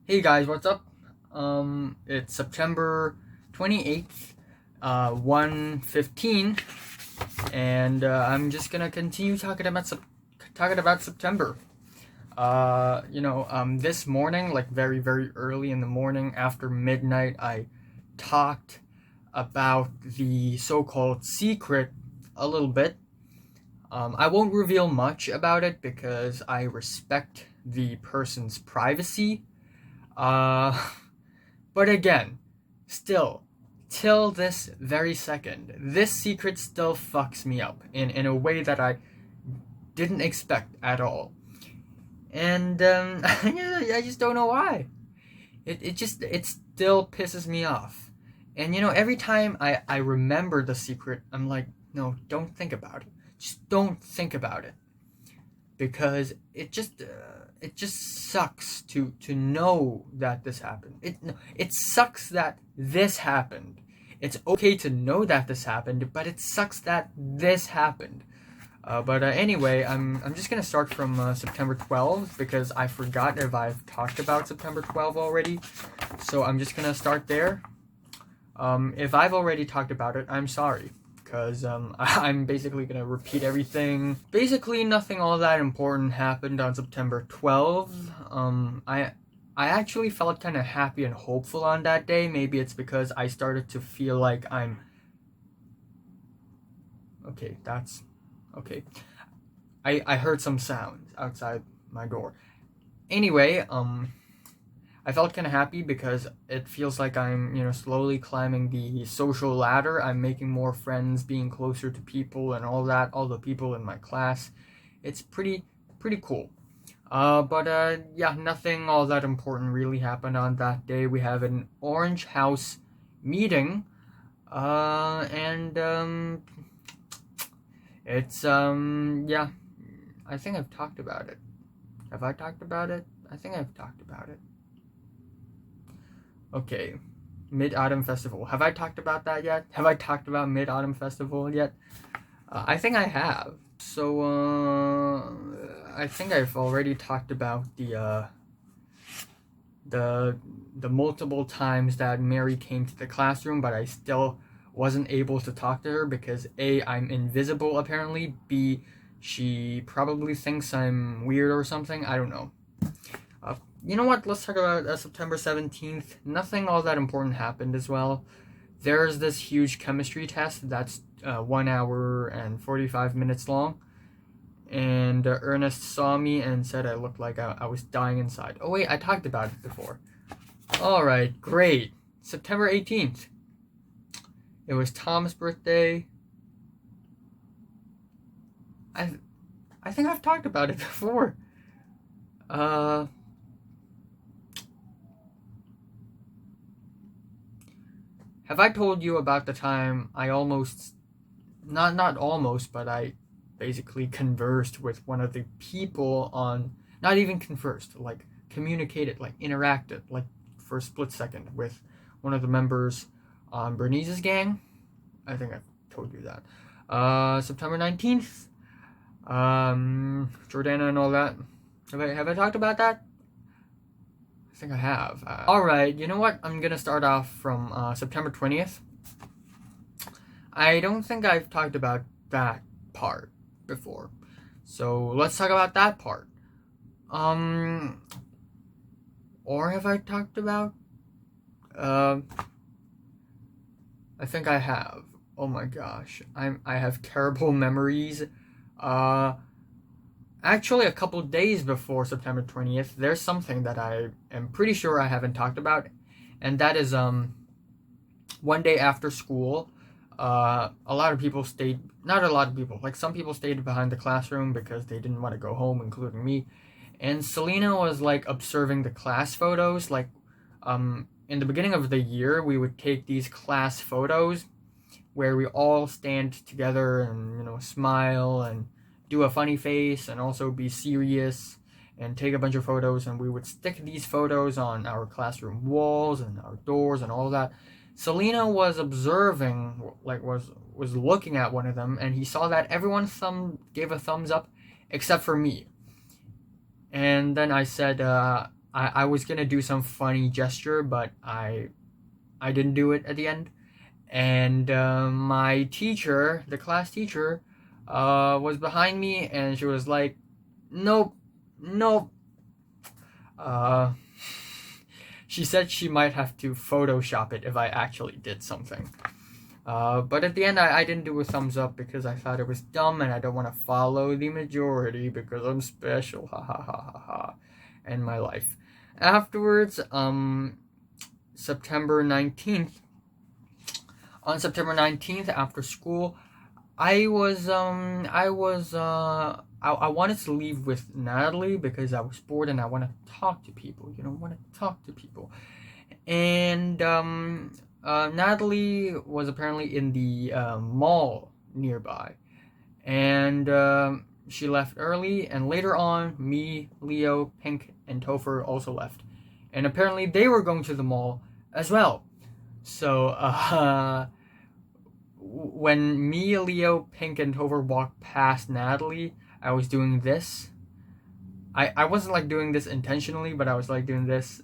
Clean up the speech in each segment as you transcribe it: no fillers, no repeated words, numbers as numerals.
Hey guys, what's up? It's September 28th, 1:15, and I'm just gonna continue talking about September. This morning, like very, very early in the morning after midnight, I talked about the so-called secret a little bit. I won't reveal much about it because I respect the person's privacy. Uh, But again, still, till this very second, this secret still fucks me up in a way that I didn't expect at all. And I just don't know why. It still pisses me off. And every time I remember the secret, I'm like, no, don't think about it. Just don't think about it. Because it just sucks to know that this happened. It sucks that this happened. It's okay to know that this happened, but it sucks that this happened. But anyway, I'm just gonna start from September 12th because I forgot if I've talked about September 12th already. So I'm just gonna start there. If I've already talked about it, I'm sorry. Because I'm basically going to repeat everything. Basically, nothing all that important happened on September 12th. I actually felt kind of happy and hopeful on that day. Maybe it's because I started to feel like I'm... Okay, that's... Okay. I heard some sounds outside my door. Anyway, I felt kind of happy because it feels like I'm, slowly climbing the social ladder. I'm making more friends, being closer to people and all that, all the people in my class. It's pretty cool. Yeah, nothing all that important really happened on that day. We have an Orange House meeting, and yeah, I think I've talked about it. Have I talked about it? I think I've talked about it. Okay, Mid-Autumn Festival. Have I talked about that yet? Have I talked about Mid-Autumn Festival yet? I think I have. So, I think I've already talked about the multiple times that Mary came to the classroom, but I still wasn't able to talk to her because A, I'm invisible apparently, B, she probably thinks I'm weird or something. I don't know. You know what? Let's talk about September 17th. Nothing all that important happened as well. There's this huge chemistry test that's 1 hour and 45 minutes long. And Ernest saw me and said I looked like I was dying inside. Oh, wait, I talked about it before. Alright, great. September 18th. It was Tom's birthday. I think I've talked about it before. Have I told you about the time I almost, not almost, but I basically conversed with one of the people on, not even conversed, like communicated, like interacted, like for a split second with one of the members on Bernese's gang? I think I've told you that. September 19th, Jordana and all that. Have I talked about that? I think I have. Alright, you know what? I'm gonna start off from September 20th. I don't think I've talked about that part before. So let's talk about that part. Or have I talked about? I think I have. Oh my gosh. I have terrible memories. Actually, a couple days before September 20th, there's something that I am pretty sure I haven't talked about, and that is one day after school, a lot of people stayed. Not a lot of people, like some people stayed behind the classroom because they didn't want to go home, including me. And Selena was like observing the class photos. Like, in the beginning of the year, we would take these class photos where we all stand together and smile and do a funny face and also be serious and take a bunch of photos, and we would stick these photos on our classroom walls and our doors and all that. Selena was observing, like was looking at one of them, and he saw that everyone gave a thumbs up except for me. And then I said, I was gonna do some funny gesture, but I didn't do it at the end. And my teacher, the class teacher, was behind me, and she was like, "Nope, nope." Uh, she said she might have to Photoshop it if I actually did something. But at the end, I didn't do a thumbs up because I thought it was dumb and I don't want to follow the majority because I'm special. Ha ha ha ha ha. And my life. Afterwards, September 19th, on September 19th after school, I wanted to leave with Natalie because I was bored and I want to talk to people, And Natalie was apparently in the mall nearby, and she left early. And later on, me, Leo, Pink, and Topher also left, and apparently they were going to the mall as well. So when me, Leo, Pink, and Topher walked past Natalie, I was doing this. I wasn't like doing this intentionally, but I was like doing this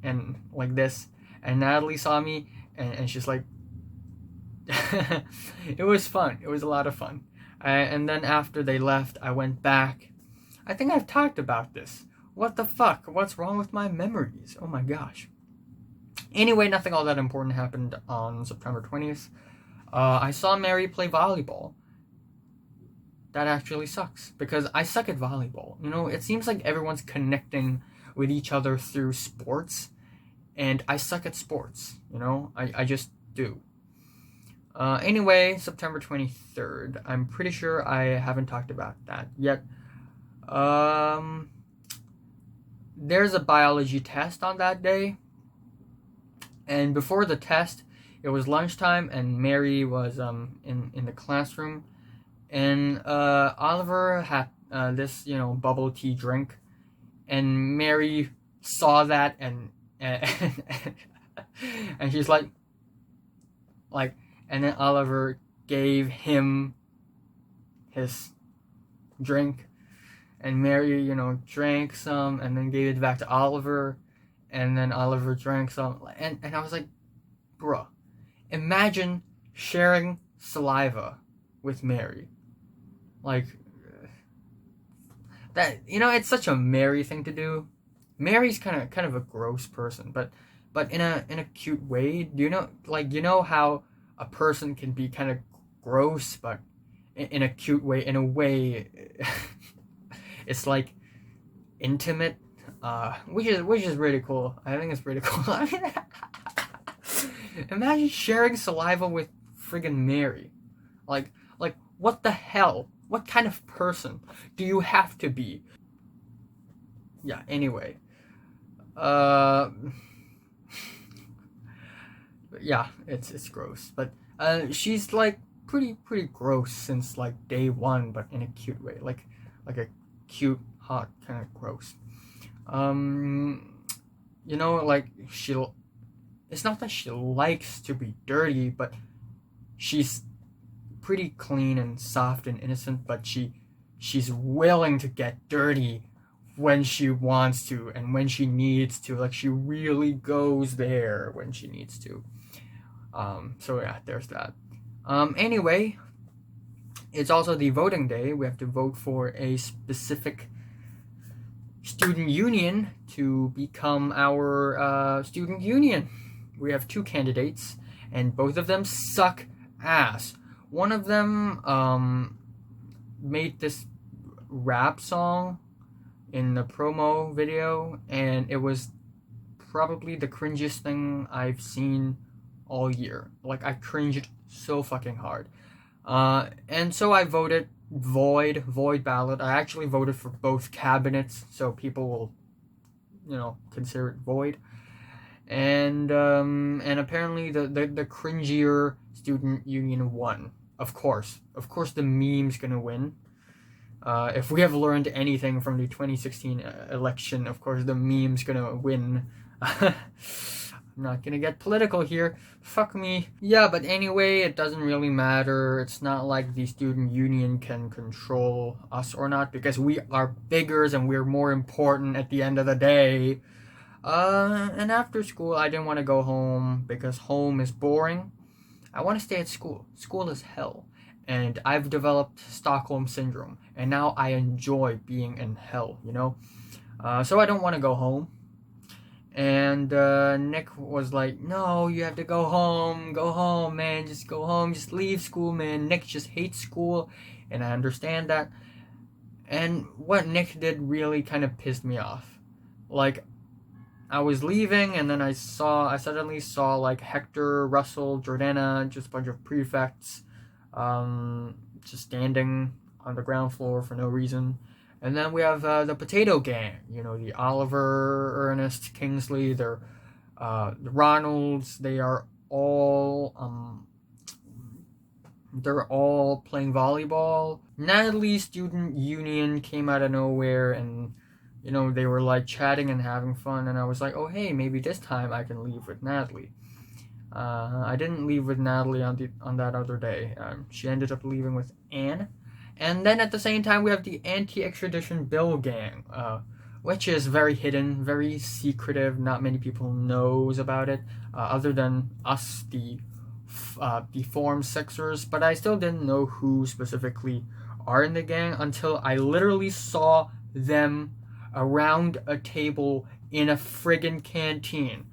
and like this. And Natalie saw me, and she's like, it was fun. It was a lot of fun. And then after they left, I went back. I think I've talked about this. What the fuck? What's wrong with my memories? Oh my gosh. Anyway, nothing all that important happened on September 20th. I saw Mary play volleyball. That actually sucks, because I suck at volleyball. You know, it seems like everyone's connecting with each other through sports, and I suck at sports. You know, I just do. Anyway, September 23rd. I'm pretty sure I haven't talked about that yet. There's a biology test on that day. And before the test, it was lunchtime, and Mary was in the classroom. And Oliver had this, bubble tea drink. And Mary saw that, and she's like, and then Oliver gave him his drink, and Mary, drank some, and then gave it back to Oliver, and then Oliver drank some, and I was like, bruh, imagine sharing saliva with Mary. Like, that, it's such a Mary thing to do. Mary's kind of a gross person, but in a cute way. Do you know how a person can be kind of gross, but in a cute way, in a way, it's like intimate, which is really cool. I think it's pretty cool. I mean, imagine sharing saliva with friggin' Mary. Like, what the hell? What kind of person do you have to be? Yeah, anyway. Yeah, it's gross. But she's like pretty gross since like day one, but in a cute way. Like a cute, hot kind of gross. It's not that she likes to be dirty, but she's pretty clean and soft and innocent, but she's willing to get dirty when she wants to and when she needs to. Like, she really goes there when she needs to. So yeah, there's that. Anyway, it's also the voting day. We have to vote for a specific student union to become our student union. We have 2 candidates, and both of them suck ass. One of them made this rap song in the promo video, and it was probably the cringiest thing I've seen all year. Like, I cringed so fucking hard. And so I voted void ballot. I actually voted for both cabinets, so people will, consider it void. And apparently the cringier student union won. Of course, the meme's gonna win. If we have learned anything from the 2016 election, of course the meme's gonna win. I'm not gonna get political here. Fuck me. Yeah, but anyway, it doesn't really matter. It's not like the student union can control us or not, because we are bigger and we're more important at the end of the day. And after school, I didn't want to go home because home is boring. I want to stay at school. School is hell. And I've developed Stockholm Syndrome. And now I enjoy being in hell, you know? So I don't want to go home. And Nick was like, no, you have to go home, man, just go home, just leave school, man. Nick just hates school, and I understand that. And what Nick did really kind of pissed me off. Like, I was leaving, and then I suddenly saw like Hector, Russell, Jordana, just a bunch of prefects, just standing on the ground floor for no reason. And then we have the Potato Gang, you know, the Oliver, Ernest, Kingsley, the Ronalds. They're all playing volleyball. Natalie Student Union came out of nowhere, and you know, they were like chatting and having fun, and I was like, oh hey, maybe this time I can leave with Natalie. I didn't leave with Natalie on that other day. She ended up leaving with Anne. And then at the same time, we have the anti-extradition bill gang, which is very hidden, very secretive. Not many people knows about it, other than us, the Form Sixers. But I still didn't know who specifically are in the gang until I literally saw them around a table in a friggin' canteen.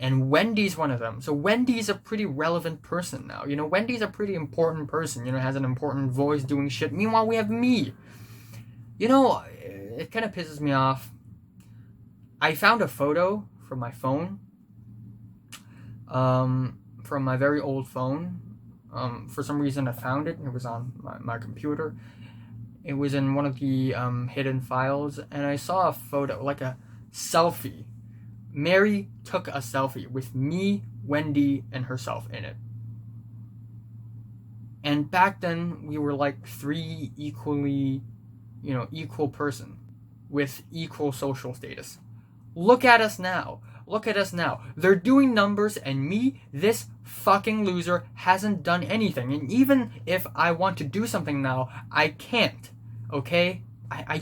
And Wendy's one of them. So Wendy's a pretty relevant person now. You know, Wendy's a pretty important person. You know, has an important voice doing shit. Meanwhile, we have me. You know, it kind of pisses me off. I found a photo from my phone. From my very old phone. For some reason, I found it. It was on my computer. It was in one of the hidden files. And I saw a photo, like a selfie. Mary took a selfie with me, Wendy, and herself in it. And back then, we were like three equal person with equal social status. Look at us now. They're doing numbers, and me, this fucking loser, hasn't done anything. And even if I want to do something now, I can't. Okay? I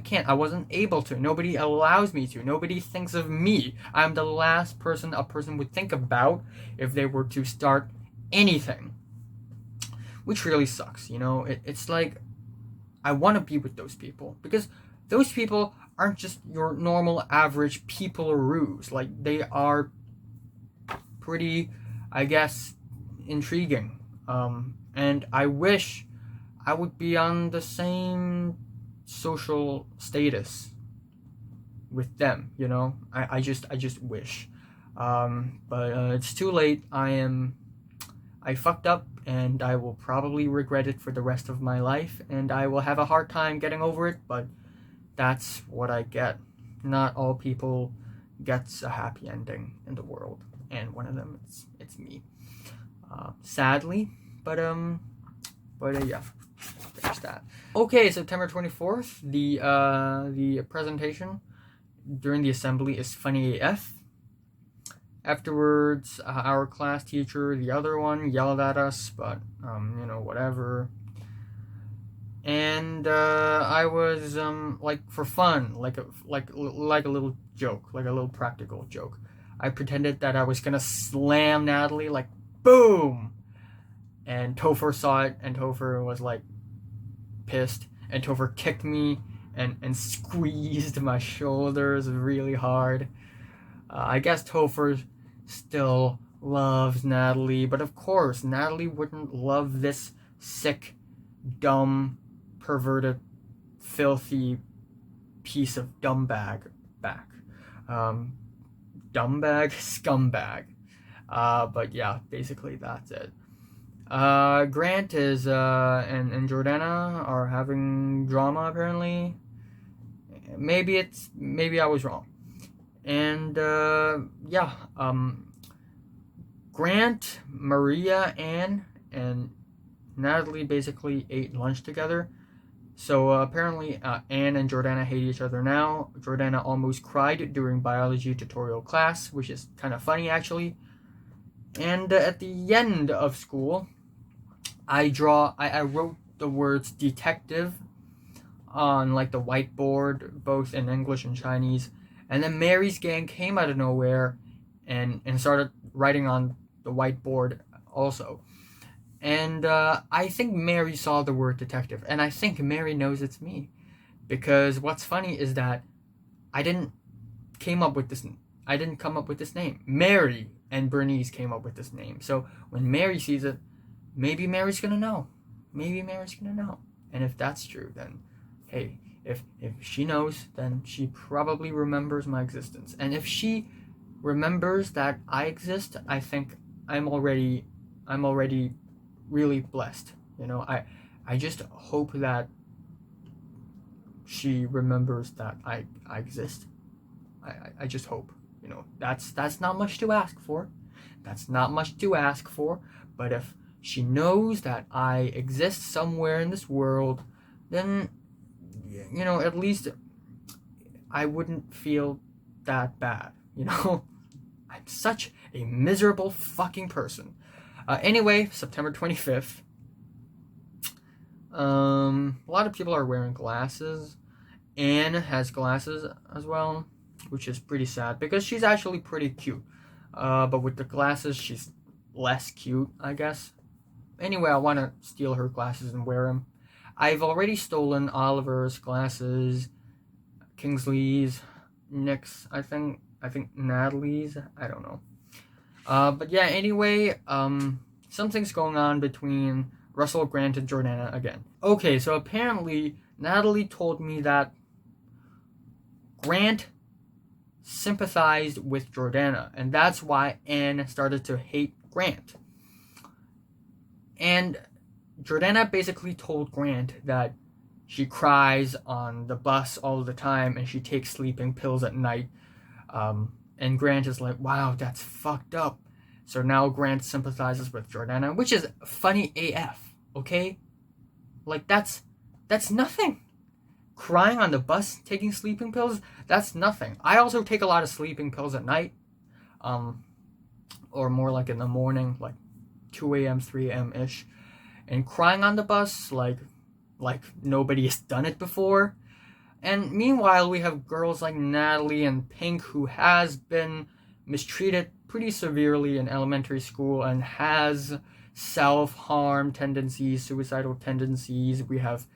can't. I wasn't able to. Nobody allows me to. Nobody thinks of me. I'm the last person a person would think about if they were to start anything. Which really sucks, you know? It's like, I want to be with those people. Because those people aren't just your normal average people-aroos. Like, they are pretty, I guess, intriguing. And I wish I would be on the same social status with them, you know. I just wish, but it's too late. I fucked up, and I will probably regret it for the rest of my life, and I will have a hard time getting over it, but that's what I get. Not all people gets a happy ending in the world, and one of them it's me, sadly, but yeah, there's that. Okay, September 24th, the presentation during the assembly is funny AF. Afterwards, our class teacher, the other one, yelled at us, but you know, whatever. And I was like, for fun, like a little joke, like a little practical joke, I pretended that I was gonna slam Natalie, like boom. And Topher saw it, and Topher was like pissed, and Topher kicked me and squeezed my shoulders really hard. I guess Topher still loves Natalie, but of course Natalie wouldn't love this sick, dumb, perverted, filthy piece of dumbbag back. Dumbbag? Scumbag. But yeah, basically that's it. Grant is and Jordana are having drama apparently. Maybe I was wrong. And yeah, Grant, Maria, Anne, and Natalie basically ate lunch together. So apparently Anne and Jordana hate each other now. Jordana almost cried during biology tutorial class, which is kind of funny actually. And at the end of school, I wrote the words detective on like the whiteboard, both in English and Chinese. And then Mary's gang came out of nowhere and started writing on the whiteboard also. And I think Mary saw the word detective, and I think Mary knows it's me, because what's funny is that I didn't come up with this name. Mary and Bernese came up with this name. So when Mary sees it, maybe Mary's gonna know. And if that's true, then hey, if she knows, then she probably remembers my existence. And if she remembers that I exist, I think I'm already really blessed. I just hope that she remembers that I exist. I just hope. That's not much to ask for. But if she knows that I exist somewhere in this world, then at least I wouldn't feel that bad. I'm such a miserable fucking person. Anyway, September 25th. A lot of people are wearing glasses. Anne has glasses as well, which is pretty sad because she's actually pretty cute. But with the glasses, she's less cute, I guess. Anyway, I want to steal her glasses and wear them. I've already stolen Oliver's glasses, Kingsley's, Nick's, I think Natalie's, I don't know. But yeah, anyway, something's going on between Russell, Grant, and Jordana again. Okay, so apparently Natalie told me that Grant sympathized with Jordana, and that's why Anne started to hate Grant. And Jordana basically told Grant that she cries on the bus all the time and she takes sleeping pills at night. And Grant is like, wow, that's fucked up. So now Grant sympathizes with Jordana, which is funny AF, okay? Like, that's nothing. Crying on the bus, taking sleeping pills, that's nothing. I also take a lot of sleeping pills at night. Or more like in the morning, like 2 a.m., 3 a.m.-ish. And crying on the bus, like nobody has done it before. And meanwhile, we have girls like Natalie and Pink, who has been mistreated pretty severely in elementary school and has self-harm tendencies, suicidal tendencies. We have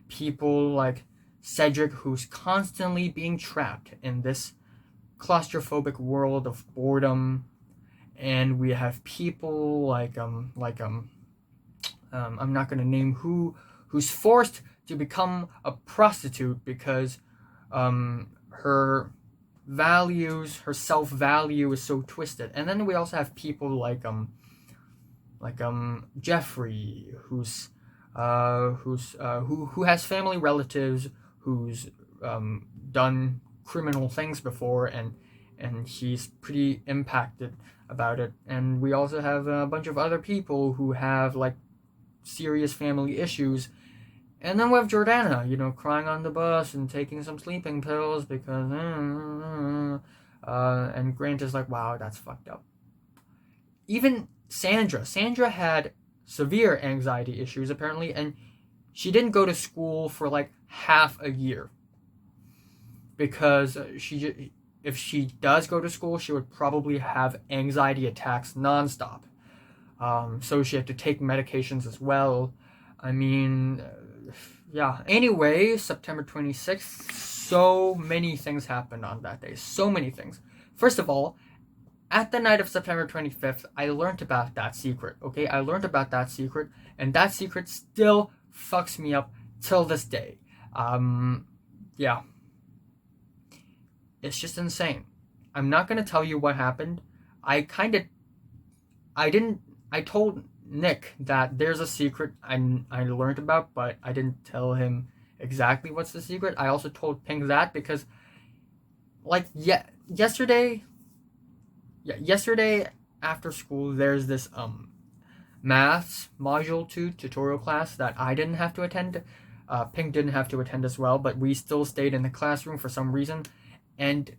people like Cedric, who's constantly being trapped in this claustrophobic world of boredom. And we have people like I'm not gonna name who's forced to become a prostitute because her self-value is so twisted. And then we also have people like Jeffrey, who has family relatives who's done criminal things before, and he's pretty impacted about it. And we also have a bunch of other people who have like serious family issues. And then we have Jordana, crying on the bus and taking some sleeping pills because and Grant is like, wow, that's fucked up. Even Sandra had severe anxiety issues apparently, and she didn't go to school for like half a year because if she does go to school, she would probably have anxiety attacks nonstop. So she had to take medications as well. I mean, yeah. Anyway, September 26th, so many things happened on that day. So many things. First of all, at the night of September 25th, I learned about that secret, okay? I learned about that secret, and that secret still fucks me up till this day. Yeah. It's just insane. I'm not gonna tell you what happened. I told Nick that there's a secret I learned about, but I didn't tell him exactly what's the secret. I also told Pink that because, like, yesterday after school, there's this maths module 2 tutorial class that I didn't have to attend. Pink didn't have to attend as well, but we still stayed in the classroom for some reason, and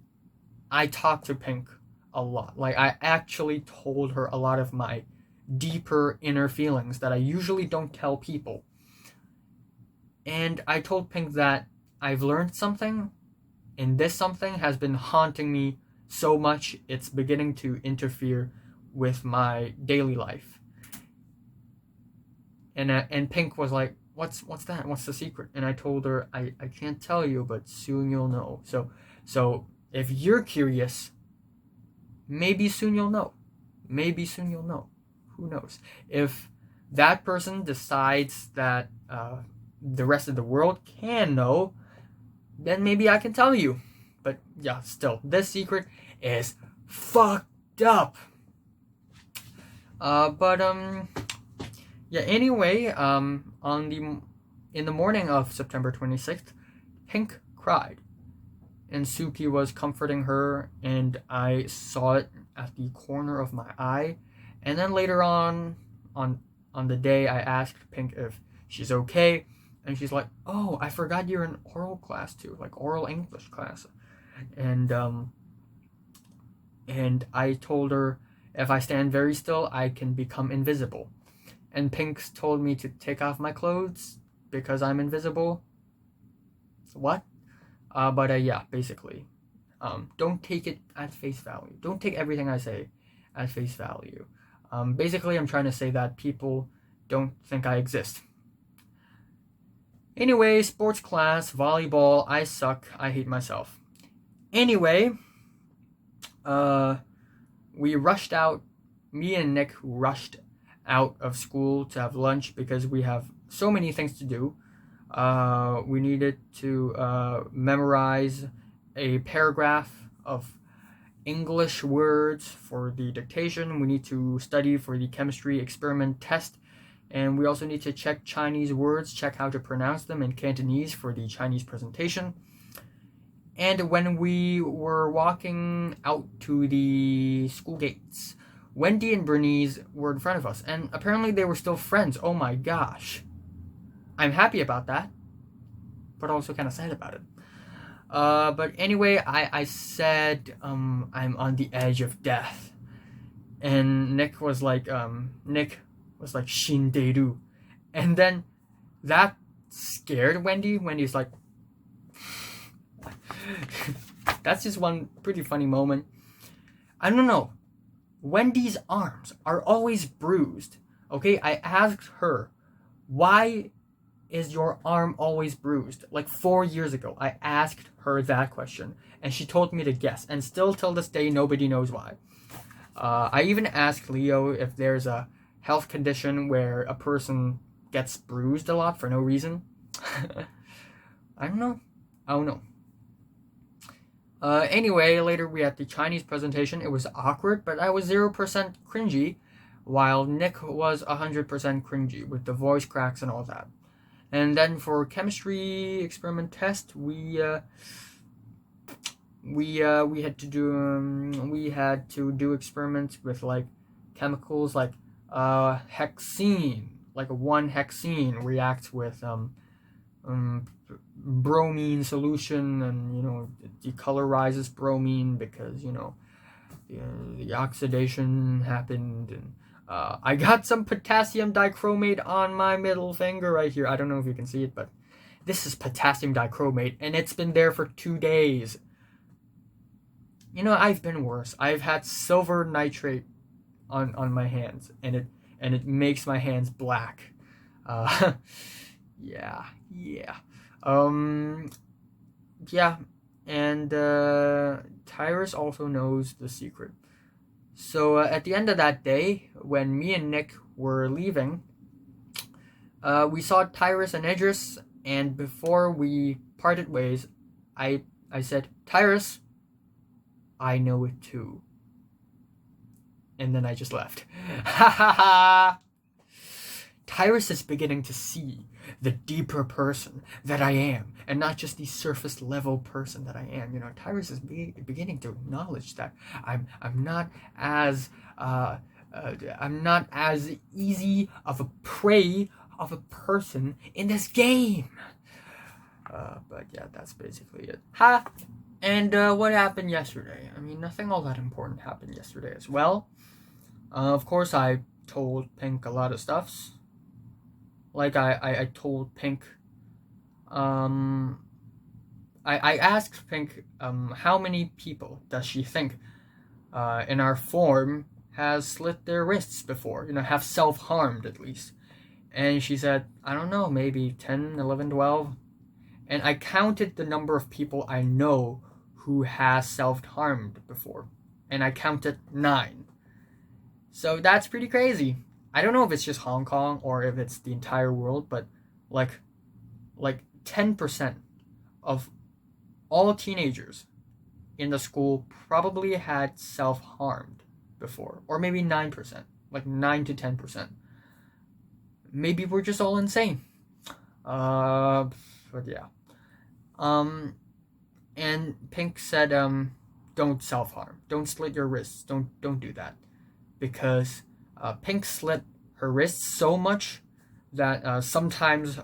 I talked to Pink a lot. Like, I actually told her a lot of my deeper inner feelings that I usually don't tell people. And I told Pink that I've learned something, And this something has been haunting me so much, it's beginning to interfere with my daily life. And Pink was like, what's that? What's the secret? And I told her, I can't tell you, but soon you'll know. So if you're curious, maybe soon you'll know. Maybe soon you'll know. Who knows? If that person decides that the rest of the world can know, then maybe I can tell you. But yeah, still, this secret is fucked up. Yeah, anyway, in the morning of September 26th, Pink cried. And Suki was comforting her, and I saw it at the corner of my eye. And then later on the day, I asked Pink if she's okay, and she's like, "Oh, I forgot you're in oral class too, like oral English class." And I told her if I stand very still, I can become invisible. And Pink told me to take off my clothes because I'm invisible. What? Yeah, basically. Don't take it at face value. Don't take everything I say at face value. Basically, I'm trying to say that people don't think I exist. Anyway, sports class, volleyball, I suck. I hate myself. Anyway, we rushed out. Me and Nick rushed out of school to have lunch because we have so many things to do. We needed to memorize a paragraph of English words for the dictation. We need to study for the chemistry experiment test. And we also need to check Chinese words, check how to pronounce them in Cantonese for the Chinese presentation. And when we were walking out to the school gates, Wendy and Bernese were in front of us. And apparently they were still friends. Oh my gosh. I'm happy about that, but also kind of sad about it. But anyway, I said I'm on the edge of death, and Nick was like Shinderu, and then that scared Wendy. Wendy's like, that's just one pretty funny moment. I don't know. Wendy's arms are always bruised. Okay, I asked her, why is your arm always bruised? Like 4 years ago, I asked her that question, and she told me to guess, and still till this day, nobody knows why. I even asked Leo if there's a health condition where a person gets bruised a lot for no reason. I don't know. Anyway, later we had the Chinese presentation. It was awkward, but I was 0% cringy, while Nick was 100% cringy with the voice cracks and all that. And then for chemistry experiment test, we had to do experiments with like chemicals like hexene, like one hexene reacts with bromine solution, and it decolorizes bromine because the oxidation happened, and I got some potassium dichromate on my middle finger right here. I don't know if you can see it, but this is potassium dichromate, and it's been there for 2 days. I've been worse. I've had silver nitrate on my hands, and it makes my hands black. Yeah. And Tyrus also knows the secret. So at the end of that day, when me and Nick were leaving, we saw Tyrus and Idris, and before we parted ways, I said, "Tyrus, I know it too." And then I just left. Ha ha ha! Tyrus is beginning to see the deeper person that I am, and not just the surface level person that I am. Tyrus is beginning to acknowledge that I'm not as easy of a prey of a person in this game. But yeah, that's basically it. Ha! And what happened yesterday? Nothing all that important happened yesterday as well. Of course, I told Pink a lot of stuffs. Like I told Pink I asked Pink, how many people does she think in our form has slit their wrists before, have self-harmed at least. And she said, I don't know, maybe 10, 11, 12. And I counted the number of people I know who has self-harmed before. And I counted 9. So that's pretty crazy. I don't know if it's just Hong Kong or if it's the entire world, but like 10% of all teenagers in the school probably had self-harmed before. Or maybe 9%. Like 9 to 10%. Maybe we're just all insane. But yeah. And Pink said, don't self-harm. Don't slit your wrists. Don't do that. Because Pink slit her wrists so much that sometimes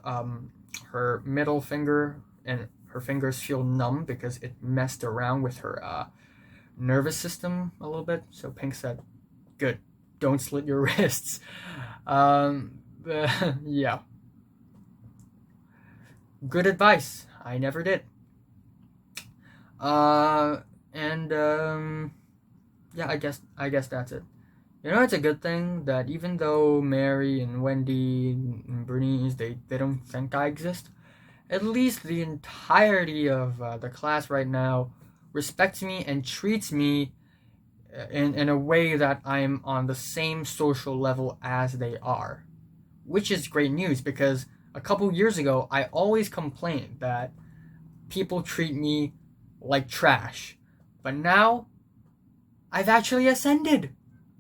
her middle finger and her fingers feel numb because it messed around with her nervous system a little bit. So Pink said, good, don't slit your wrists. Yeah. Good advice. I never did. And yeah, I guess that's it. It's a good thing that even though Mary and Wendy and Bernese, they don't think I exist, at least the entirety of the class right now respects me and treats me in a way that I'm on the same social level as they are. Which is great news, because a couple years ago, I always complained that people treat me like trash. But now, I've actually ascended.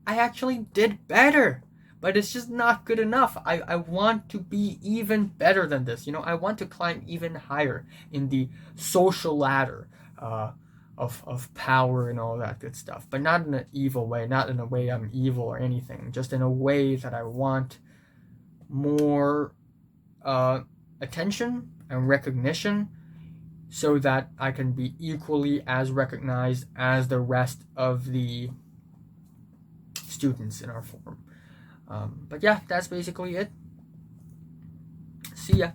I actually did better. But it's just not good enough. I want to be even better than this. I want to climb even higher in the social ladder of power and all that good stuff. But not in an evil way. Not in a way I'm evil or anything. Just in a way that I want more attention and recognition, so that I can be equally as recognized as the rest of the students in our form. But yeah, that's basically it. See ya.